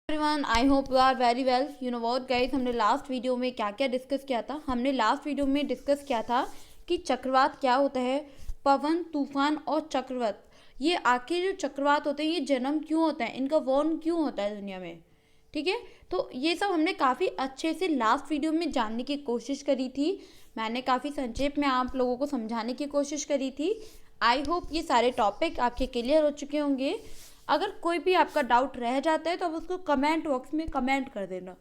Everyone, I hope you are very well. You know what guys, हमने last video में क्या क्या discuss किया था। हमने लास्ट वीडियो में डिस्कस किया था कि चक्रवात क्या होता है, पवन, तूफान और चक्रवात। ये आखिर जो चक्रवात होते हैं ये जन्म क्यों होता है, इनका वॉर्न क्यों होता है दुनिया में। ठीक है, तो ये सब हमने काफ़ी अच्छे से लास्ट वीडियो में जानने की कोशिश करी थी। मैंने काफ़ी संक्षेप में आप लोगों को समझाने की कोशिश करी थी। आई होप ये सारे टॉपिक आपके क्लियर हो चुके होंगे। अगर कोई भी आपका डाउट रह जाता है तो आप उसको कमेंट बॉक्स में कमेंट कर देना।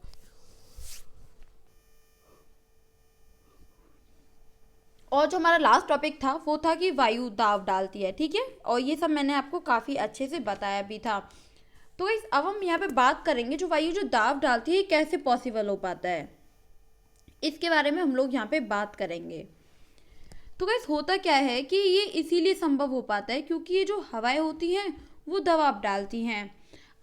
और जो हमारा लास्ट टॉपिक था वो था कि वायु दाब डालती है। ठीक है, और ये सब मैंने आपको काफ़ी अच्छे से बताया भी था। तो इस अब हम यहाँ पे बात करेंगे जो वायु जो दाब डालती है कैसे पॉसिबल हो पाता है, इसके बारे में हम लोग यहाँ पे बात करेंगे। तो गाइस होता क्या है कि ये इसीलिए संभव हो पाता है क्योंकि ये जो हवाएं होती हैं वो दबाव डालती हैं।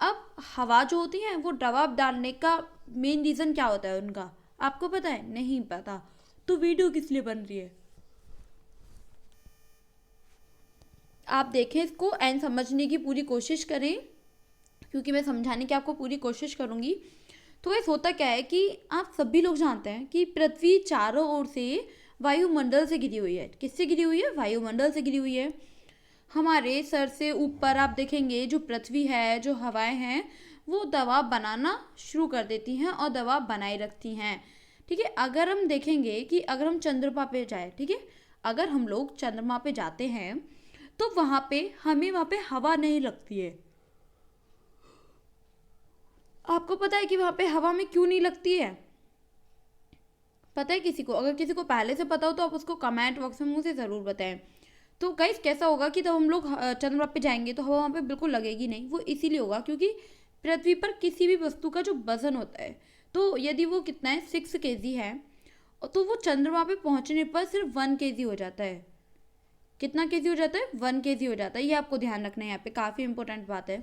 अब हवा जो होती है वो दबाव डालने का मेन रीज़न क्या होता है उनका, आपको पता है? नहीं पता तो वीडियो किस लिए बन रही है? आप देखें इसको एंड समझने की पूरी कोशिश करें, क्योंकि मैं समझाने की आपको पूरी कोशिश करूँगी। तो ऐसा होता क्या है कि आप सभी लोग जानते हैं कि पृथ्वी चारों ओर से वायुमंडल से घिरी हुई है। किससे घिरी हुई है? वायुमंडल से घिरी हुई है। हमारे सर से ऊपर आप देखेंगे जो पृथ्वी है, जो हवाएं हैं, वो दबाव बनाना शुरू कर देती हैं और दबाव बनाए रखती हैं। ठीक है, अगर हम देखेंगे कि अगर हम चंद्रमा पे जाए, ठीक है, अगर हम लोग चंद्रमा पे जाते हैं तो वहाँ पे हवा नहीं लगती है। आपको पता है कि वहाँ पे हवा में क्यों नहीं लगती है? पता है किसी को? अगर किसी को पहले से पता हो तो आप उसको कमेंट बॉक्स में मुझे ज़रूर बताएं। तो गाइस कैसा होगा कि जब हम लोग चंद्रमा पे जाएंगे तो हवा वहाँ पे बिल्कुल लगेगी नहीं। वो इसीलिए होगा क्योंकि पृथ्वी पर किसी भी वस्तु का जो वजन होता है, तो यदि वो कितना है 6 kg है, तो वो चंद्रमा पे पहुंचने पर सिर्फ 1 kg हो जाता है। कितना केजी हो जाता है? 1 kg हो जाता है। ये आपको ध्यान रखना है, यहाँ पे काफ़ी इंपॉर्टेंट बात है।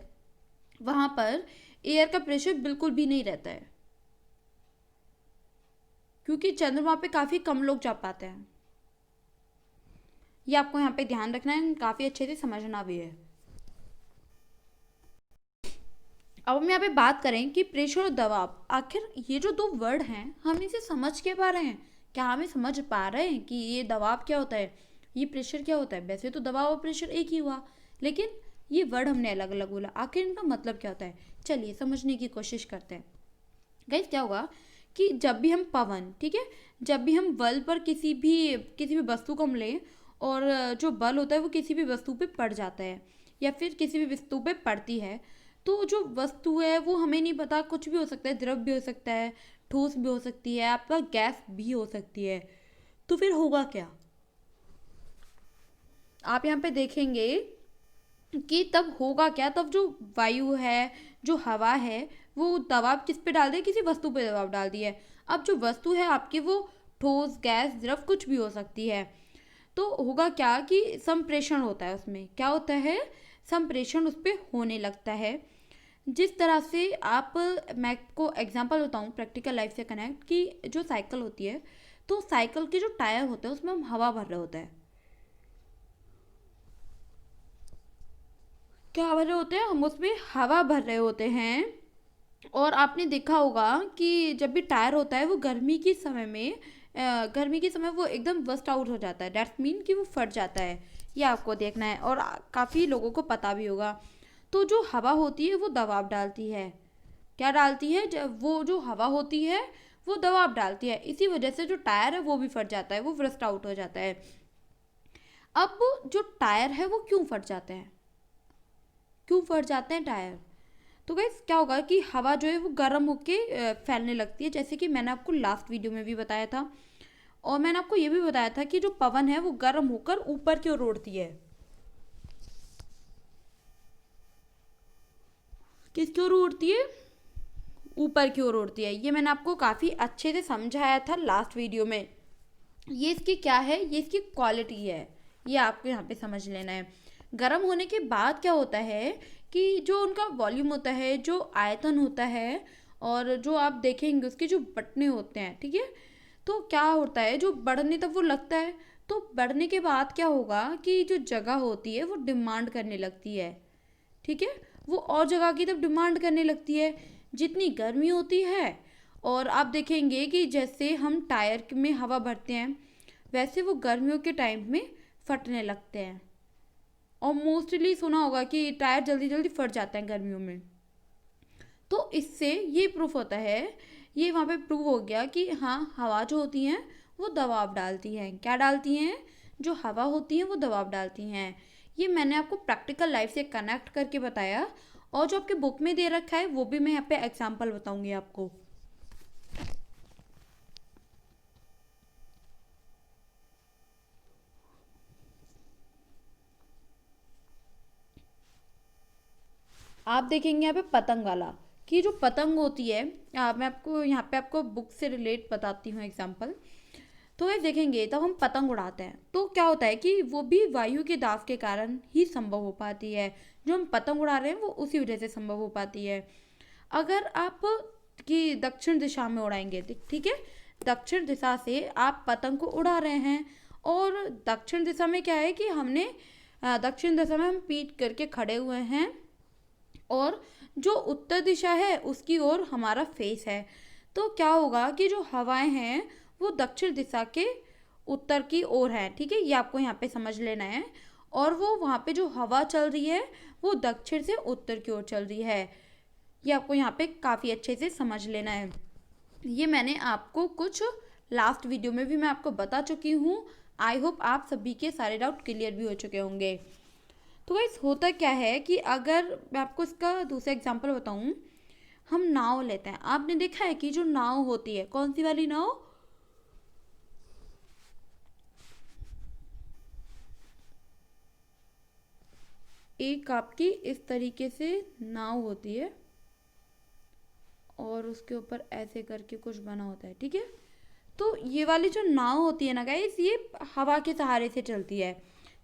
वहाँ पर एयर का प्रेशर बिल्कुल भी नहीं रहता है क्योंकि चंद्रमा पे काफ़ी कम लोग जा पाते हैं। ये आपको यहाँ पे ध्यान रखना है, काफ़ी अच्छे से समझना भी है। अब हम यहाँ पे बात करें कि प्रेशर और दबाव, आखिर ये जो दो वर्ड हैं हम इसे समझ के पा रहे हैं? क्या हमें समझ पा रहे हैं कि ये दबाव क्या होता है, ये प्रेशर क्या होता है? वैसे तो दबाव और प्रेशर एक ही हुआ, लेकिन ये वर्ड हमने अलग अलग बोला। आखिर इनका मतलब क्या होता है, चलिए समझने की कोशिश करते हैं। गाइस क्या होगा कि जब भी हम पवन, ठीक है, जब भी हम बल पर किसी भी वस्तु को हम लें और जो बल होता है वो किसी भी वस्तु पे पड़ जाता है या फिर किसी भी वस्तु पे पड़ती है, तो जो वस्तु है वो हमें नहीं पता, कुछ भी हो सकता है, द्रव भी हो सकता है, ठोस भी हो सकती है, आपका गैस भी हो सकती है। तो फिर होगा क्या? आप यहाँ पे देखेंगे कि तब होगा क्या, तब जो वायु है, जो हवा है, वो दबाव किस पे डाल दे? किसी वस्तु पे दबाव डाल दिया है। अब जो वस्तु है आपकी वो ठोस, गैस, द्रव कुछ भी हो सकती है। तो होगा क्या कि संप्रेषण होता है, उसमें क्या होता है? संप्रेषण उस पर होने लगता है। जिस तरह से आप, मैं को एग्जांपल बताऊं प्रैक्टिकल लाइफ से कनेक्ट, कि जो साइकिल होती है तो साइकिल के जो टायर होते हैं उसमें हम हवा भर रहे होते हैं। क्या भर रहे होते हैं? हम उसमें हवा भर रहे होते हैं। और आपने देखा होगा कि जब भी टायर होता है वो गर्मी के समय वो एकदम बस्ट आउट हो जाता है, दैट्स मीन कि वो फट जाता है। ये आपको देखना है और काफ़ी लोगों को पता भी होगा। तो जो हवा होती है वो दबाव डालती है। क्या डालती है? जब वो जो हवा होती है वो दबाव डालती है, इसी वजह से जो टायर है वो भी फट जाता है, वो बस्ट आउट हो जाता है। अब जो टायर है वो क्यों फट जाते हैं? क्यों फट जाते हैं टायर? तो गाइस क्या होगा कि हवा जो है वो गर्म होके फैलने लगती है, जैसे कि मैंने आपको लास्ट वीडियो में भी बताया था। और मैंने आपको ये भी बताया था कि जो पवन है वो गर्म होकर ऊपर की ओर उड़ती है। किसकी ओर उड़ती है? ऊपर की ओर उड़ती है। ये मैंने आपको काफ़ी अच्छे से समझाया था लास्ट वीडियो में। ये इसकी क्या है? ये इसकी क्वालिटी है, ये आपको यहाँ पे समझ लेना है। गर्म होने के बाद क्या होता है कि जो उनका वॉल्यूम होता है, जो आयतन होता है, और जो आप देखेंगे उसके जो बटने होते हैं, ठीक है, तो क्या होता है, जो बढ़ने तक वो लगता है, तो बढ़ने के बाद क्या होगा कि जो जगह होती है वो डिमांड करने लगती है। ठीक है, वो और जगह की तरफ डिमांड करने लगती है। जितनी गर्मी होती है, और आप देखेंगे कि जैसे हम टायर में हवा भरते हैं वैसे वो गर्मियों के टाइम में फटने लगते हैं। और मोस्टली सुना होगा कि टायर जल्दी जल्दी फट जाते हैं गर्मियों में। तो इससे ये प्रूफ होता है, ये वहाँ पे प्रूव हो गया कि हाँ, हवा जो होती हैं वो दबाव डालती हैं। क्या डालती हैं? जो हवा होती हैं वो दबाव डालती हैं। ये मैंने आपको प्रैक्टिकल लाइफ से कनेक्ट करके बताया, और जो आपके बुक में दे रखा है वो भी मैं यहाँ पे एग्जाम्पल बताऊंगी आपको। आप देखेंगे यहाँ पे पतंग वाला, कि जो पतंग होती है, मैं आपको यहाँ पे आपको बुक से रिलेट बताती हूँ एग्जाम्पल। तो ये देखेंगे तब हम पतंग उड़ाते हैं तो क्या होता है कि वो भी वायु के दाब के कारण ही संभव हो पाती है। जो हम पतंग उड़ा रहे हैं वो उसी वजह से संभव हो पाती है। अगर आप कि दक्षिण दिशा में उड़ाएंगे, ठीक है, दक्षिण दिशा से आप पतंग को उड़ा रहे हैं, और दक्षिण दिशा में क्या है कि हमने दक्षिण दिशा में हम पीठ करके खड़े हुए हैं, और जो उत्तर दिशा है उसकी ओर हमारा फेस है। तो क्या होगा कि जो हवाएं हैं वो दक्षिण दिशा के उत्तर की ओर है, ठीक है, ये आपको यहाँ पे समझ लेना है। और वो वहाँ पे जो हवा चल रही है वो दक्षिण से उत्तर की ओर चल रही है, ये आपको यहाँ पे काफ़ी अच्छे से समझ लेना है। ये मैंने आपको कुछ लास्ट वीडियो में भी मैं आपको बता चुकी हूँ। आई होप आप सभी के सारे डाउट क्लियर भी हो चुके होंगे। तो गाइस होता क्या है कि अगर मैं आपको इसका दूसरा एग्जांपल बताऊं, हम नाव लेते हैं। आपने देखा है कि जो नाव होती है, कौन सी वाली नाव? एक आपकी इस तरीके से नाव होती है और उसके ऊपर ऐसे करके कुछ बना होता है, ठीक है। तो ये वाली जो नाव होती है ना गाइस, ये हवा के सहारे से चलती है।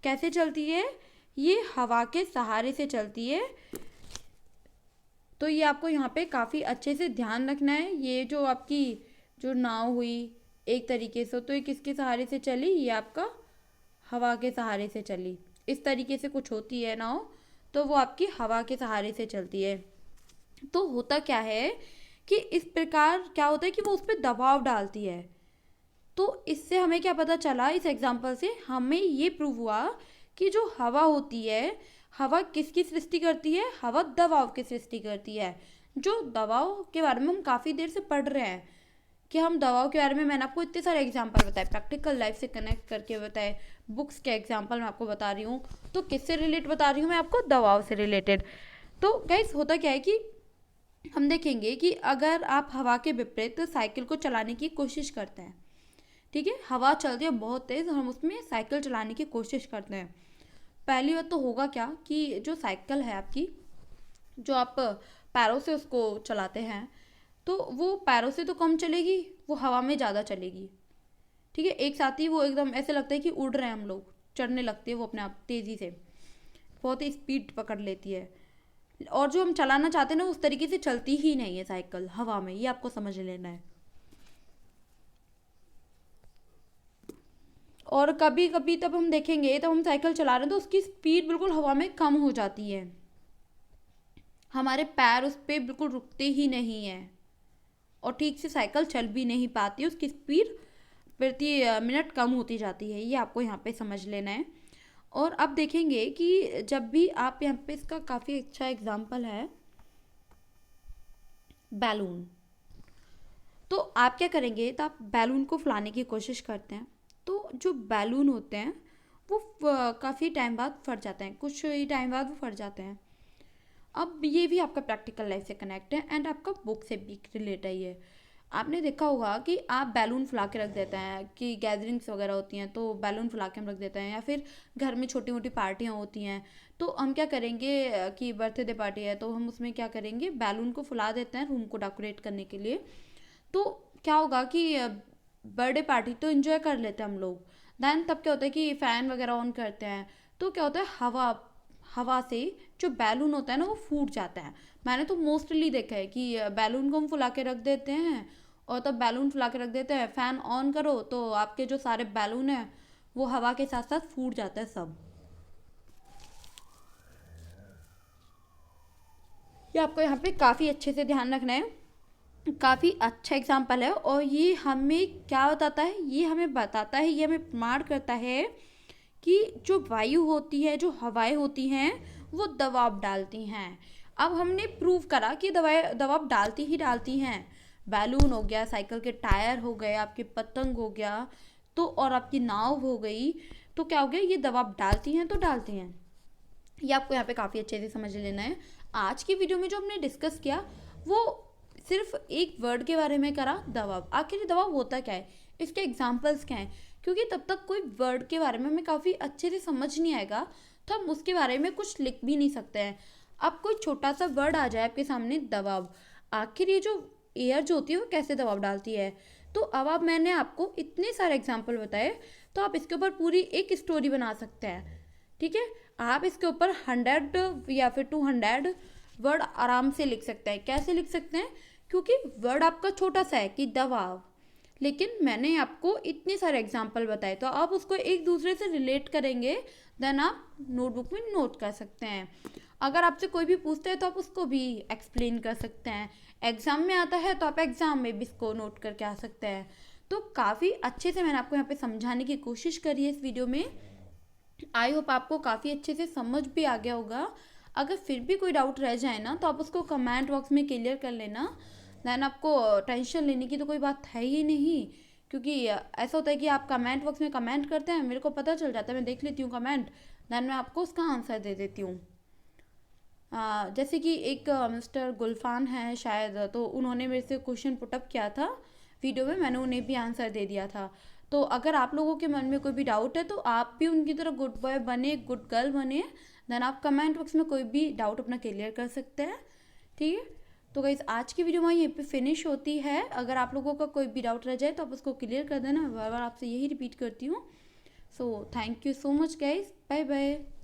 कैसे चलती है? ये हवा के सहारे से चलती है। तो ये आपको यहाँ पे काफ़ी अच्छे से ध्यान रखना है। ये जो आपकी जो नाव हुई एक तरीके से, तो ये किसके सहारे से चली? ये आपका हवा के सहारे से चली। इस तरीके से कुछ होती है नाव, तो वो आपकी हवा के सहारे से चलती है। तो होता क्या है कि इस प्रकार क्या होता है कि वो उस पर दबाव डालती है। तो इससे हमें क्या पता चला? इस एग्जाम्पल से हमें ये प्रूव हुआ कि जो हवा होती है, हवा किसकी सृष्टि करती है? हवा दबाव की सृष्टि करती है। जो दबाव के बारे में हम काफ़ी देर से पढ़ रहे हैं, कि हम दबाव के बारे में मैंने आपको इतने सारे एग्जाम्पल बताए, प्रैक्टिकल लाइफ से कनेक्ट करके बताए, बुक्स के एग्जाम्पल मैं आपको बता रही हूँ। तो किससे रिलेट बता रही हूँ मैं आपको? दबाव से रिलेटेड। तो गाइस होता क्या है कि हम देखेंगे कि अगर आप हवा के विपरीत साइकिल को चलाने की कोशिश करते हैं, ठीक है, हवा चलती है बहुत तेज़, हम उसमें साइकिल चलाने की कोशिश करते हैं। पहली बात तो होगा क्या कि जो साइकिल है आपकी, जो आप पैरों से उसको चलाते हैं, तो वो पैरों से तो कम चलेगी, वो हवा में ज़्यादा चलेगी, ठीक है। एक साथ ही वो एकदम ऐसे लगता है कि उड़ रहे हैं हम लोग, चढ़ने लगती है वो अपने आप तेज़ी से, बहुत ही स्पीड पकड़ लेती है। और जो हम चलाना चाहते हैं ना उस तरीके से चलती ही नहीं है साइकिल हवा में, ये आपको समझ लेना है। और कभी कभी तब हम देखेंगे, तब हम साइकिल चला रहे हैं तो उसकी स्पीड बिल्कुल हवा में कम हो जाती है, हमारे पैर उस पर बिल्कुल रुकते ही नहीं है, और ठीक से साइकिल चल भी नहीं पाती, उसकी स्पीड प्रति मिनट कम होती जाती है, ये आपको यहाँ पे समझ लेना है। और अब देखेंगे कि जब भी आप यहाँ पे, इसका काफ़ी अच्छा एग्जाम्पल है बैलून। तो आप क्या करेंगे, तो आप बैलून को फुलाने की कोशिश करते हैं, तो जो बैलून होते हैं वो काफ़ी टाइम बाद फट जाते हैं, कुछ ही टाइम बाद वो फट जाते हैं। अब ये भी आपका प्रैक्टिकल लाइफ से कनेक्ट है एंड आपका बुक से भी रिलेट है ये। आपने देखा होगा कि आप बैलून फुला के रख देते हैं, कि गैदरिंग्स वगैरह होती हैं तो बैलून फुला के हम रख देते हैं, या फिर घर में छोटी मोटी पार्टियाँ होती हैं तो हम क्या करेंगे कि बर्थडे पार्टी है तो हम उसमें क्या करेंगे, बैलून को फुला देते हैं रूम को डेकोरेट करने के लिए। तो क्या होगा कि बर्थडे पार्टी तो इन्जॉय कर लेते हैं हम लोग, देन तब क्या होता है कि फ़ैन वगैरह ऑन करते हैं, तो क्या होता है हवा हवा से जो बैलून होता है ना वो फूट जाता है। मैंने तो मोस्टली देखा है कि बैलून को हम फुला के रख देते हैं, और तब बैलून फुला के रख देते हैं, फ़ैन ऑन करो तो आपके जो सारे बैलून हैं वो हवा के साथ साथ फूट जाता है सब। ये आपको यहाँ पे काफ़ी अच्छे से ध्यान रखना है। काफ़ी अच्छा एग्जाम्पल है और ये हमें क्या बताता है, ये हमें बताता है, ये हमें प्रमाण करता है कि जो वायु होती है, जो हवाएं होती हैं, वो दबाव डालती हैं। अब हमने प्रूव करा कि दबाव डालती ही डालती हैं। बैलून हो गया, साइकिल के टायर हो गए, आपके पतंग हो गया, तो और आपकी नाव हो गई, तो क्या हो गया, ये दबाव डालती हैं तो डालती हैं। ये आपको यहाँ पे काफ़ी अच्छे से समझ लेना है। आज की वीडियो में जो हमने डिस्कस किया वो सिर्फ एक वर्ड के बारे में करा, दबाव। आखिर दबाव होता क्या है, इसके एग्जाम्पल्स क्या हैं, क्योंकि तब तक कोई वर्ड के बारे में हमें काफ़ी अच्छे से समझ नहीं आएगा तो हम उसके बारे में कुछ लिख भी नहीं सकते हैं। अब कोई छोटा सा वर्ड आ जाए आपके सामने, दबाव, आखिर ये जो एयर जो होती है वो कैसे दबाव डालती है, तो अब मैंने आपको इतने सारे एग्जाम्पल बताए, तो आप इसके ऊपर पूरी एक स्टोरी बना सकते हैं। ठीक है, आप इसके ऊपर 100 या फिर 200 वर्ड आराम से लिख सकते हैं। कैसे लिख सकते हैं, क्योंकि वर्ड आपका छोटा सा है कि दबाव, लेकिन मैंने आपको इतने सारे एग्जाम्पल बताए, तो आप उसको एक दूसरे से रिलेट करेंगे, देन आप नोटबुक में नोट कर सकते हैं। अगर आपसे कोई भी पूछता है तो आप उसको भी एक्सप्लेन कर सकते हैं। एग्ज़ाम में आता है तो आप एग्ज़ाम में भी इसको नोट करके आ सकते हैं। तो काफ़ी अच्छे से मैंने आपको यहाँ पे समझाने की कोशिश करी है इस वीडियो में। आई होप आपको काफ़ी अच्छे से समझ भी आ गया होगा। अगर फिर भी कोई डाउट रह जाए ना तो आप उसको कमेंट बॉक्स में क्लियर कर लेना। देन आपको टेंशन लेने की तो कोई बात है ही नहीं, क्योंकि ऐसा होता है कि आप कमेंट बॉक्स में कमेंट करते हैं, मेरे को पता चल जाता है, मैं देख लेती हूँ कमेंट, देन मैं आपको उसका आंसर दे देती हूँ। जैसे कि एक मिस्टर गुलफान है शायद, तो उन्होंने मेरे से क्वेश्चन पुटअप किया था वीडियो में, मैंने उन्हें भी आंसर दे दिया था। तो अगर आप लोगों के मन में कोई भी डाउट है तो आप भी उनकी तरह गुड बॉय बने, गुड गर्ल बने, देन आप कमेंट बॉक्स में कोई भी डाउट अपना क्लियर कर सकते हैं। ठीक है, तो गाइस आज की वीडियो यहीं पे फिनिश होती है। अगर आप लोगों का कोई भी डाउट रह जाए तो आप उसको क्लियर कर देना, मैं बार बार आपसे यही रिपीट करती हूँ। So thank you so much guys, bye bye.